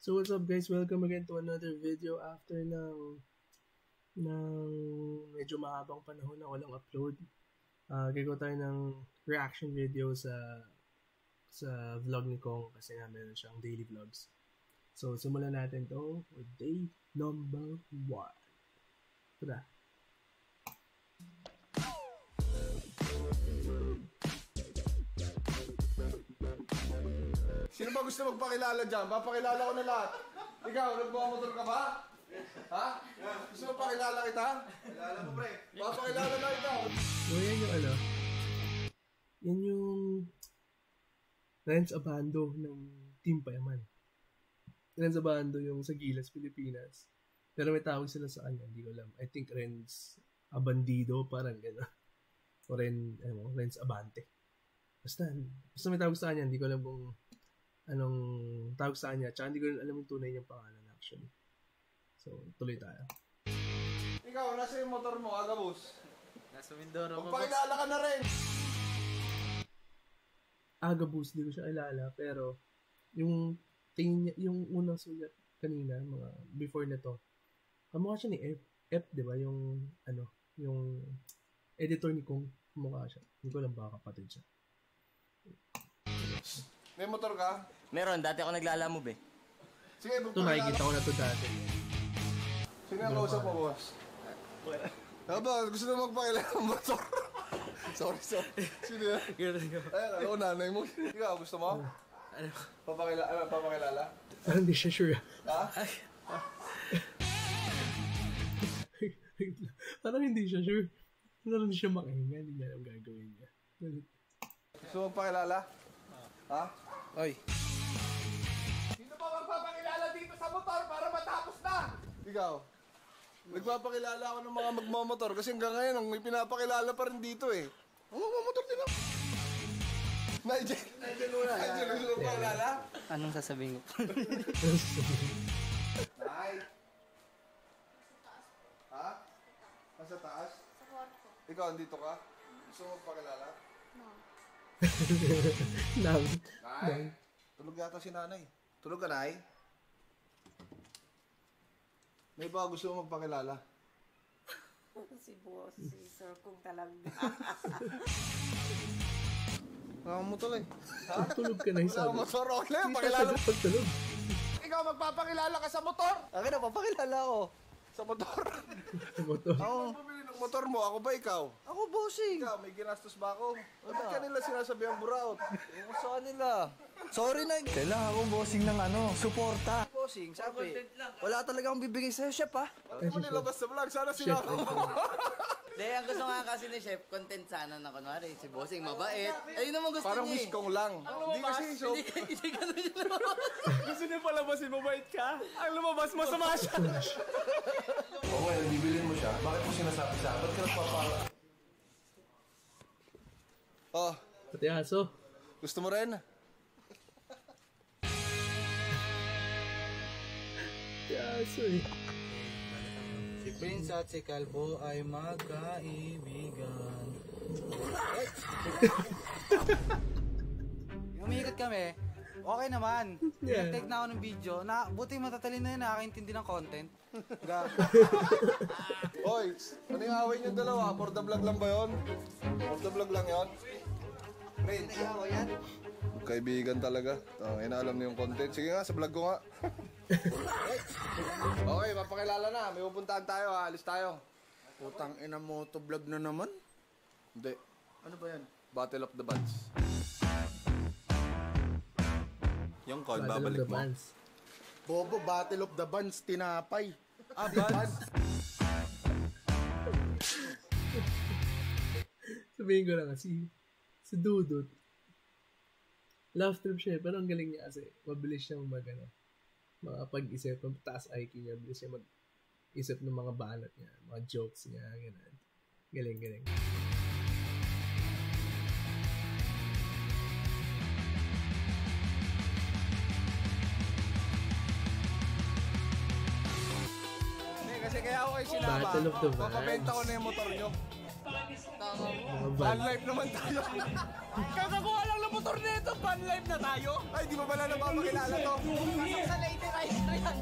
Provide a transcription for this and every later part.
So what's up guys, welcome again to another video after ng medyo mahabang panahon na walang upload. Gagawa tayo ng reaction video sa vlog ni Kong kasi nga meron siyang daily vlogs. So simulan natin to with day number 1. Tara. Sino ba gusto magpakilala dyan? Papakilala ko na lahat. Ikaw, nagbumotor ka ba? Ha? Gusto mo pakilala kita? Pakilala mo, pre. Papakilala na ikaw. So yan yung yan yung Renz Abando ng Team Payaman. Renz Abando yung sa Gilas, Pilipinas. Pero may tawag sila sa kanya, hindi ko alam. I think Renz Abandido, parang gano'n. O Renz Abante. Basta may tawag sa kanya, hindi ko alam kung anong tawag sa kanya. Tsaka hindi ko alam yung tunay niyang pangalan actually. So, tuloy tayo. Ikaw, nasa yung motor mo, Agabus? Nasa Mindoro. Magpakilala ka na rin! Agabus, di ko siya kilala. Pero, yung tingin niya, yung unang sulat kanina, mga before na to, kamukha siya ni F, di ba? Yung editor ni Kong, kamukha siya. Hindi ko alam baka kapatid siya. May motor ka? Meron, dati ako naglalamove eh. Sige, Ito nakikita ko na to dati. Sino ang kausap mo, boss? Aba, gusto na magpakilala ng motor. Sorry. Sino yan? Ayun, ako nanay mo. Ikaw, gusto mo? Ano? Papakilala? Parang hindi siya sure. Ha? Parang hindi siya sure. Parang hindi siya makahinga. Hindi niya alam gagawin niya. Gusto mo magpakilala? Ha? Oy. Sino ba magpapakilala dito sa motor para matapos na? Ikaw. Nagpapakilala ako ng mga magmamotor kasi hanggang ngayon may pinapakilala pa rin dito eh. Ang magmamotor din ako. Nigel muna. Nigel, gusto mo magpakilala? Anong sasabihin ko? Nay. Ha? Nasa taas? Sa kwarto. Ikaw, andito ka? Gusto mo magpakilala? No. Nay? Tulog yata si nanay. Tulog ka, Nay? May ba gusto mo magpakilala? Si boss, si sir kung talaga. Nakamotor eh. Ha? Tulog ka na yung sabi. Nakamotor ako na yun, Hindi pakilala ka mo. pagtulog. Ikaw, magpapakilala ka sa motor! Akin na, papakilala ako. Sa motor? Sa motor. Ako bumili ng motor mo, ako ba ikaw? Ako, bossing. Ikaw, may ginastos ba ako? Bakit ka nila sinasabi ang buraot? Ewan sa kanila. Sorry na. Kailangan akong bossing ng suporta. Bossing, sabi. Wala talaga akong bibigay sa'yo, chef ha. Bakit mo nilabas sa vlog? Sana sinama mo. Hindi, ang gusto nga kasi ni Chef, content sana na kunwari, si Bossing mabait. Ayun naman gusto Parang niya wish kong lang. Hindi kasi so... Hindi ganun yun naman. Gusto niya palabasin, mabait ka. Ang lumabas, masama siya. Oo, well, bibilin mo siya. Bakit mo sinasabi sa akin? Ba't ka nagpapala? Oh, Pati aso. gusto mo rin? Pati aso eh. Si Prince at si Calvo ay magkaibigan. Yung umiikot kami, okay naman. Yeah. Nag-take na ako ng video. Buti matatalino na yun, nakakaintindi ng content. Hoy, ano yung away niyo dalawa? For the vlog lang ba yun? For the vlog lang yun? Prince. Kaibigan talaga. Inaalam niyo yung content. Sige nga, sa vlog ko nga. Okay, mapakilala na. May pupuntahan tayo, alis tayo. Putang ina mo to vlog na naman. Hindi. Ano ba yan? Battle of the Bands. Yung call, Battle of babalik the mo. Bands. Bobo, Battle of the Bands, tinapay. Bands? Sabihin ko lang kasi, si Dudut, love trip siya pero ang galing niya kasi, mabilis siyang makapag-isip, mataas IQ niya, mabilis siya mag-isip ng mga banat niya, mga jokes niya, gano'n. Galing. Kasi kaya ako kayo sinama. Battle of the Bands. Papabenta ko na yung motor nyo. Mga Van life naman tayo. Kakakuha lang ng motor nito, van life na tayo. Ay, di ba pala napapakilala to? Sa Lady Rider yan.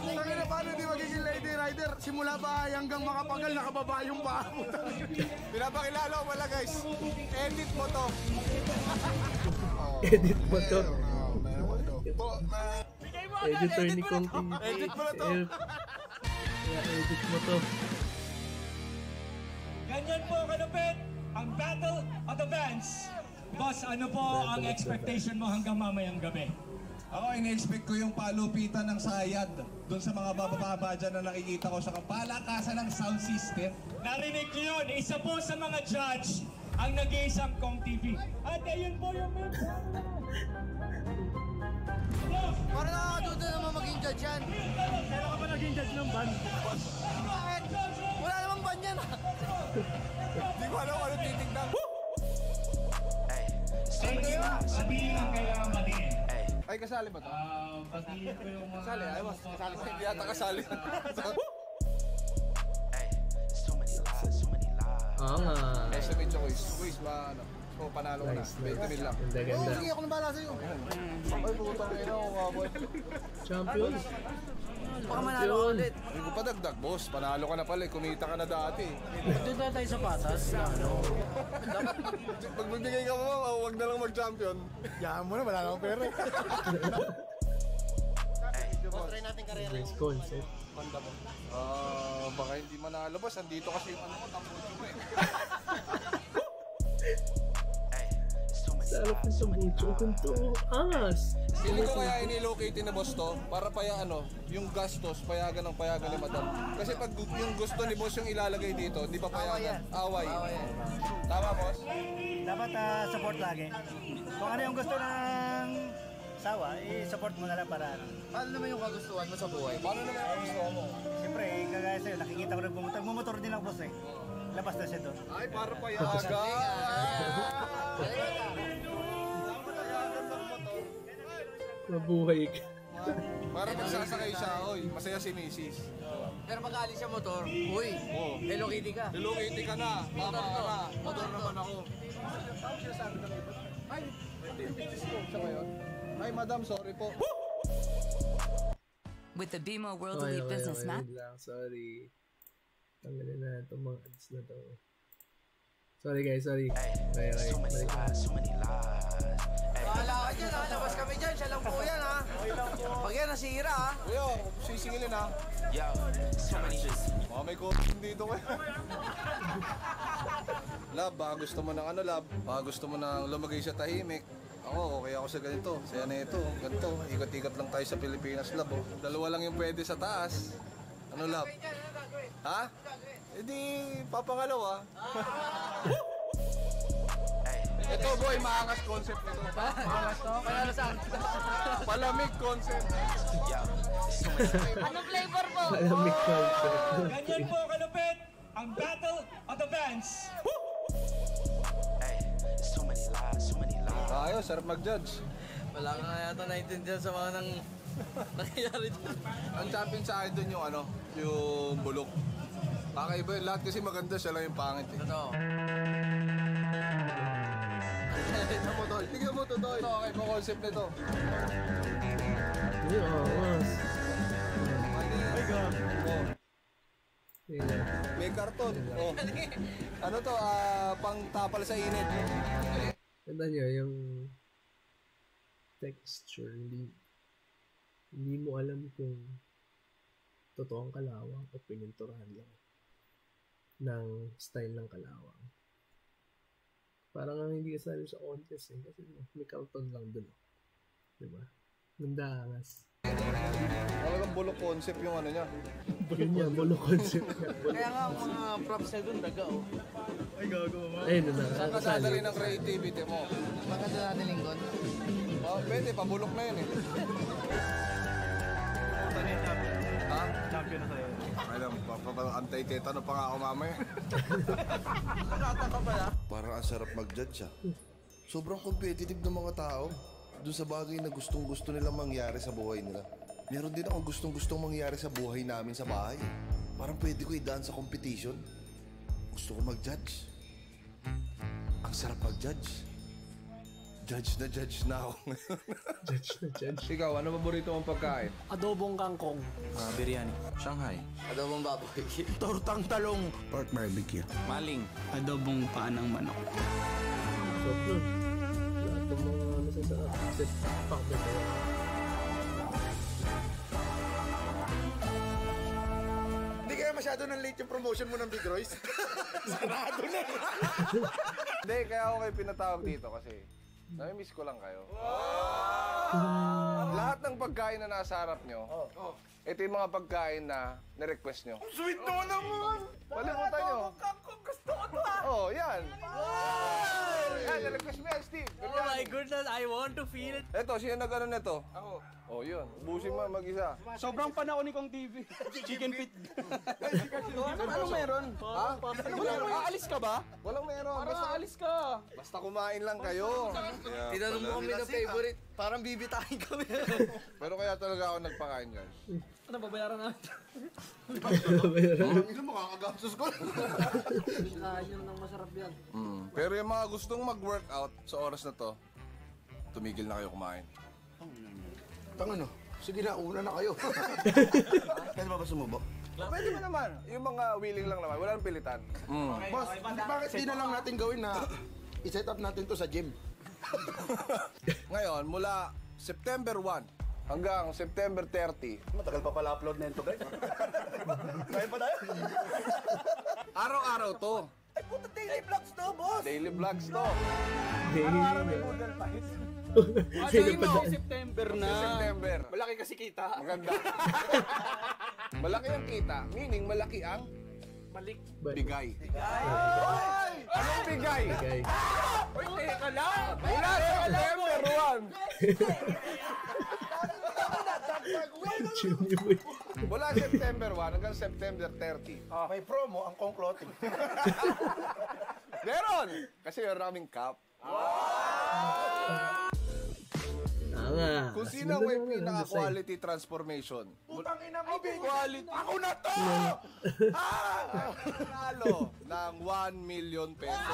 Sabi na paano di magiging Lady Rider? Simula bahay hanggang makapagal, nakababa yung paa mo. Pinapakilala ko pala guys. Edit mo to. Edit mo to. Bigay mo agad, Editor edit ni mo Kong na to. TV. Edit mo na to. Kaya edit mo to. Ganyan po kalupit ang Battle of the Bands. Boss, ano po ang expectation mo hanggang mamayang gabi? Ako, ini-expect ko yung palupitan ng sayad doon sa mga bababa dyan na nakikita ko sa kapalakasan ng sound system. Narinig niyo yun, isa po sa mga judge ang nag-iisang Kong TV. At ayun po yung member. Para nakakaduda naman maging judge yan. Kailan ka ba naging judge ng band? Bakit? Wala namang ban yan ah. Di ko alam kung ano titignan. Sabihin ang kailangan matingin. Ay, kasali ba to? Patingin ko yung mga... Kasali, ay mas kasali. Hindi yata kasali. Oo nga. Estimate ko quiz ba ano? O, panalo ko na. Nice, 20 mil lang. Ganda, ganda. Sige, ako na bahala sa'yo. Ay, putang ina ko kaboy. Champion. Baka manalo ka ulit. Hindi ko pa dagdag, boss. Panalo ka na pala eh. Kumita ka na dati. Doon na tayo sa patas. Pag magbigay ka mo, huwag na lang mag-champion. Yaman mo na, wala na akong pera. Nice concept. Baka hindi manalo, boss. Andito kasi yung ano ko, tambucho mo eh. Sarap ng sambucho. Ganito. Angas. Feeling ko kaya inilocate na boss to, para paya ano, yung gastos, payagan ng payagan ni madam. Kasi pag yung gusto ni boss yung ilalagay dito, di pa payagan. Away. Tama, boss? Dapat support lagi. Kung ano yung gusto ng sawa, i-support mo na lang para ano. Paano naman yung kagustuhan mo sa buhay? Paano naman ang gusto mo? Siyempre, kagaya sa'yo, nakikita ko nagmumotor. Mumotor din ako boss eh. Labas na siya doon. Ay, para payagan. Mabuhay ka. Para magsasakay siya, oy, masaya si Mrs. Pero pag aalis siya motor, uy, Hello Kitty ka. Hello Kitty ka na, mama ka na, motor naman ako. Ay, siya ngayon. Ay, madam, sorry po. With the BMO World Elite Business Map. Wait lang, sorry. Tanggalin na itong mga ads na to. Sorry guys, sorry. Okay. Bahala ka dyan ha, labas kami dyan, siya lang po yan ha. Pag yan nasira ha. Kuya, sisingilin ha. Baka may coaching dito kayo. Lab, baka gusto mo ng ano, Lab? Baka gusto mo ng lumagay sa tahimik. Ako, okay ako sa ganito. Saya na ito, ganito. Ikot-ikot lang tayo sa Pilipinas, Lab. Oh. Dalawa lang yung pwede sa taas. Ano, Lab? Ha? E di, papangalawa. Ito, boy, maangas concept nito. Maangas to? Panalo sa akin. Palamig concept. Anong flavor po? Malamig concept. Ganyan po kalupit ang Battle of the Bands. Ayos, sarap mag-judge. Wala ka nga yata naintindihan sa mga nang nangyayari dyan. Ang champion sa akin dun yung ano, yung bulok. Kakaiba yun, lahat kasi maganda, siya lang yung pangit eh. Totoo. Tignan mo, Tol. Tignan mo to, Tol. Ito, okay mo concept nito. Yung angas. Oh, Tingnan. may karton. Oh. Ano to, pang tapal sa init. Ganda nyo, yung texture, hindi mo alam kung totoong kalawang o pininturahan lang ng style ng kalawang. Parang ang hindi kasali sa contest eh, kasi may karton lang dun. Diba? Ganda angas. Talagang bulok concept yung ano niya. Yun yan, bolo concept. Kaya nga ang mga props na dun, daga oh. Ayun na, Saan ka nakakasali. dadali ng creativity mo? Maganda natin lingkod. Oh, pwede, pabulok na yun eh. Ha? Champion na sa'yo. Alam, antay-tetano pa nga ako mamaya. Parang ang sarap mag-judge ah. Sobrang competitive ng mga tao. Doon sa bagay na gustong-gusto nilang mangyari sa buhay nila. Meron din akong gustong-gustong mangyari sa buhay namin sa bahay. Parang pwede ko idaan sa competition. Gusto ko mag-judge. Ang sarap mag-judge. Judge na ako. Judge. Ikaw, ano paborito mong pagkain? Adobong kangkong. Biryani. Shanghai. Adobong baboy. Tortang talong. Pork barbecue. Maling. Adobong panang manok. Sarap nun. Lahat ng mga masasarap. Set pack na tayo. Hindi kaya masyado ng late yung promotion mo ng Big Royce? Sarado na. Hindi, kaya ako kayo pinatawag dito kasi nami-miss ko lang kayo. Lahat ng pagkain na nasa harap nyo, ito yung mga pagkain na na-request nyo. Sweet naman! Palimutan nyo. Gusto ko to Oh, yan. Yan, na-request mo yan, Steve. Oh my goodness, I want to feel it. Eto, sino nag-ano neto? Ako. Oh, yun. Ubusin mo mag-isa. Sobrang panahon ni Kong TV. Chicken feet. Ano meron? Ha? Aalis ka ba? Walang meron. Parang aalis ka. Basta kumain lang kayo. Tinanong mo kami ng favorite. Parang bibitahin kami. Pero kaya talaga ako nagpakain, guys. Ano, babayaran namin? Ilan mo kakagasos ko? Yun ang masarap yan. Pero yung mga gustong mag-workout sa oras na to, tumigil na kayo kumain. Tangano. Sige na, una na kayo. Pwede ba sumubok? Pwede mo naman. Yung mga willing lang naman. Walang pilitan. Boss, bakit di na lang natin gawin na i-set up natin to sa gym? Ngayon, mula September 1 hanggang September 30, Matagal pa pala upload na ito, guys. Kaya pa tayo? araw-araw to. Ay, puta, daily vlogs to, boss. Daily vlogs to. Araw-araw may model pa. September na. September. Malaki kasi kita. Maganda. Malaki ang kita, meaning malaki ang Malik. bigay. Anong bigay? Okay. Uy, teka lang. Mula September 1. Mula September 1 hanggang September 30. May promo ang Kong Clothing. Meron! Kasi meron kaming cup. Tanga. Kung sino may pinaka-quality transformation. Putang ina mo, quality. Ako na to! Nalo ng 1 million pesos.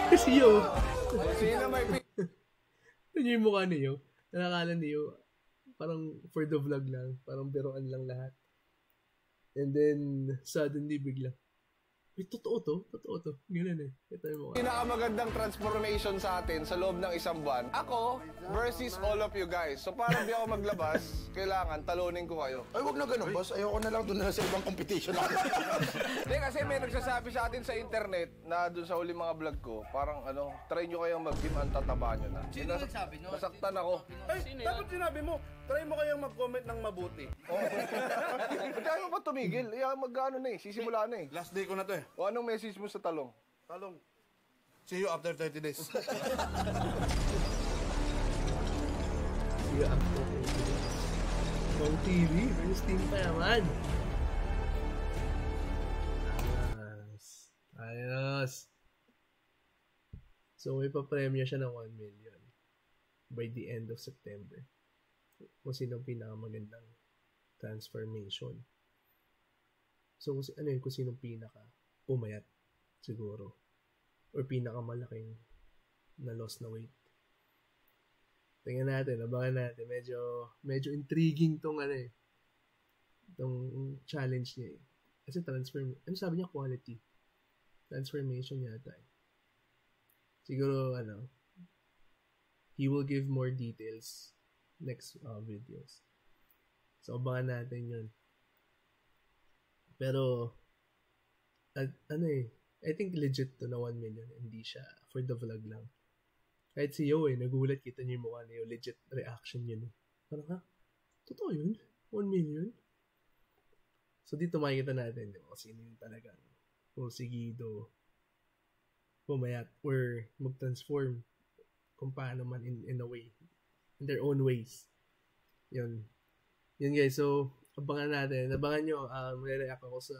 Kasi yun. Kung sino may Yun yung mukha niyo. Nakakala niyo, parang for the vlog lang. Parang biroan lang lahat. And then, suddenly, bigla. Ay, totoo to. Ganun eh. Ito yung mukha. pinakamagandang transformation sa atin sa loob ng isang buwan. Ako versus all of you guys. So para di ako maglabas, kailangan talunin ko kayo. Ay, wag na ganun, boss. Ayoko na lang doon na sa ibang competition natin. Hindi kasi may nagsasabi sa atin sa internet na doon sa huli mga vlog ko, parang try nyo kayong mag-gym, ang tataba nyo na. Sino nagsabi no? Nasaktan ako. Ay, dapat sinabi mo, try mo kayong mag-comment ng mabuti. Ba't ayaw mo ba tumigil? Mag-ano na eh, sisimula na eh. Last day ko na to eh. O anong message mo sa talong? Talong. See you after 30 days. Yeah. Kong TV versus Team Payaman. Ayos. So, may pa-premiere siya ng 1 million by the end of September. Kung sino ang pinakamagandang transformation. So, kung sino pinaka pumayat siguro. Or pinakamalaking na loss na weight. Tingnan natin, abangan natin. Medyo intriguing tong itong challenge niya eh. Kasi sabi niya quality. Transformation yata eh. Siguro, he will give more details next videos. So, abangan natin yun. Pero, I think legit to na 1 million. Hindi siya for the vlog lang. Kahit si Yo nagulat, kita niyo yung mukha niyo. Legit reaction yun eh. Parang totoo yun? 1 million? So dito makikita natin kung sino yung talagang porsigido, pumayat, or mag-transform kung paano man in a way. In their own ways. Yun. Yun guys, so abangan natin. Abangan nyo, re-react ako sa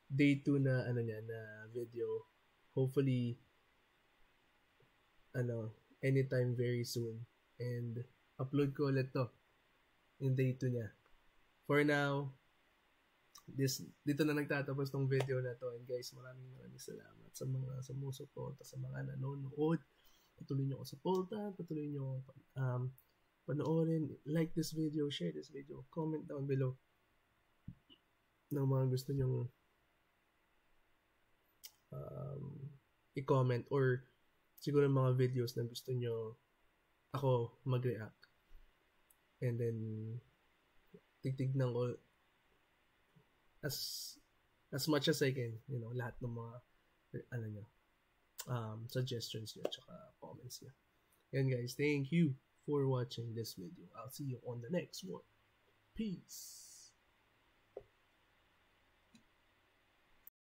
day 2 na na video. Hopefully anytime very soon. And upload ko ulit to yung day 2 niya. For now, dito na nagtatapos tong video na to. And guys, maraming salamat sa mga sumusuporta, sa mga nanonood. Patuloy nyo ako supportan, patuloy nyo panoorin, like this video, share this video, comment down below ng mga gusto nyong i-comment or siguro mga videos na gusto nyo ako mag-react. And then titignan ko as much as I can, lahat ng mga suggestions nyo at comments nyo. And guys, thank you for watching this video. I'll see you on the next one. Peace.